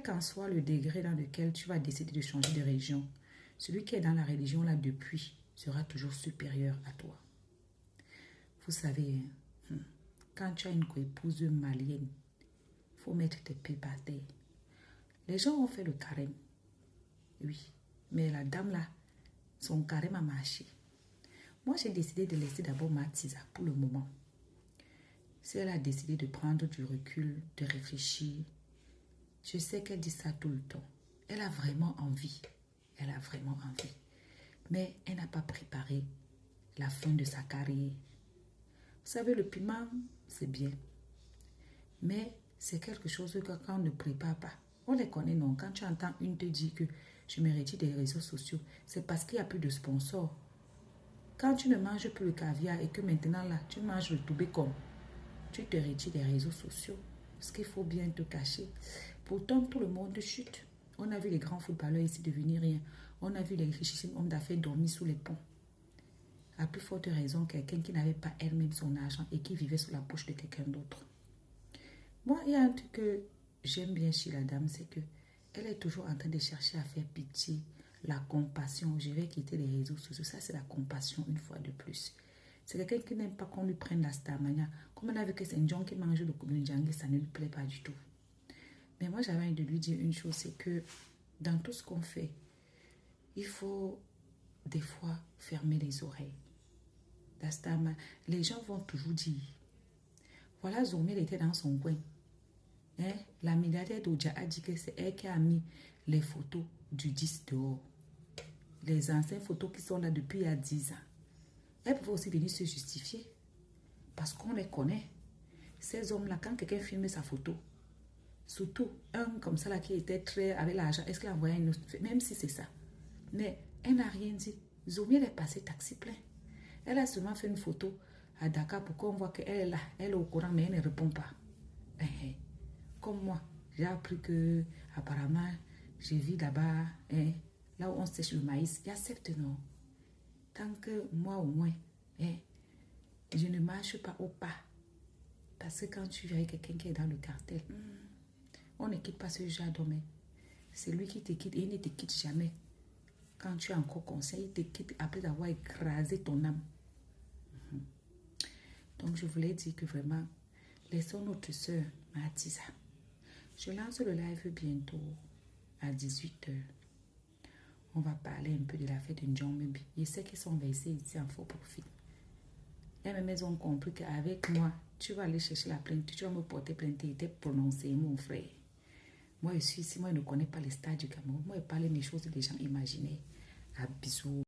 qu'en soit le degré dans lequel tu vas décider de changer de région, celui qui est dans la religion là depuis sera toujours supérieur à toi. Vous savez, quand tu as une coépouse malienne, il faut mettre tes pieds par terre. Les gens ont fait le carême. Oui, mais la dame là, son carême a marché. Moi, j'ai décidé de laisser d'abord ma tisa pour le moment. Si elle a décidé de prendre du recul, de réfléchir, je sais qu'elle dit ça tout le temps. Elle a vraiment envie. Elle a vraiment envie. Mais elle n'a pas préparé la fin de sa carrière. Vous savez, le piment, c'est bien. Mais c'est quelque chose que quand on ne prépare pas, on les connaît, non? Quand tu entends une te dire que je me retire des réseaux sociaux, c'est parce qu'il n'y a plus de sponsors. Quand tu ne manges plus le caviar et que maintenant là, tu manges le toubécon, tu te retires des réseaux sociaux. Parce qu'il faut bien te cacher. Pourtant, tout le monde chute. On a vu les grands footballeurs ici devenir rien. On a vu les richissimes hommes d'affaires dormir sous les ponts. À plus forte raison, quelqu'un qui n'avait pas elle-même son argent et qui vivait sous la poche de quelqu'un d'autre. Moi, il y a un truc que j'aime bien chez la dame, c'est que elle est toujours en train de chercher à faire pitié, la compassion. Je vais quitter les réseaux sociaux. Ça, c'est la compassion une fois de plus. C'est quelqu'un qui n'aime pas qu'on lui prenne la starmania. Comme on a vu que c'est un John qui mange le Ndjangue, ça ne lui plaît pas du tout. Mais moi, j'avais envie de lui dire une chose, c'est que dans tout ce qu'on fait, il faut des fois fermer les oreilles. La starmania, les gens vont toujours dire, voilà, Zomé était dans son coin. Hein? La milliardaire d'Oja a dit que c'est elle qui a mis les photos du 10 dehors. Les anciennes photos qui sont là depuis il y a 10 ans. Elle pouvait aussi venir se justifier. Parce qu'on les connaît. Ces hommes-là, quand quelqu'un filme sa photo, surtout un comme ça là qui était très avec l'argent, est-ce qu'il a envoyé une autre, même si c'est ça. Mais elle n'a rien dit. Zomi, elle est passée taxi plein. Elle a seulement fait une photo à Dakar pour qu'on voit qu'elle est là. Elle est au courant, mais elle ne répond pas. Comme moi, j'ai appris que apparemment, j'ai vu là-bas, là où on sèche le maïs, il y a certes non. Tant que moi au moins, je ne marche pas au pas. Parce que quand tu vis avec quelqu'un qui est dans le cartel, on ne quitte pas ce genre d'homme. C'est lui qui te quitte et il ne te quitte jamais. Quand tu es encore conseil, il te quitte après avoir écrasé ton âme. Donc je voulais dire que vraiment, laissons notre soeur Mathisa. Je lance le live bientôt à 18h. On va parler un peu de la fête de Njombebi. Je sais qu'ils sont versés ici en faux profit. Et même ils ont compris qu'avec moi, tu vas aller chercher la plainte, tu vas me porter plainte et te prononcer, mon frère. Moi, je suis ici, moi, je ne connais pas les stades du Cameroun. Moi, je parle mes choses des gens imaginaires. À bisous.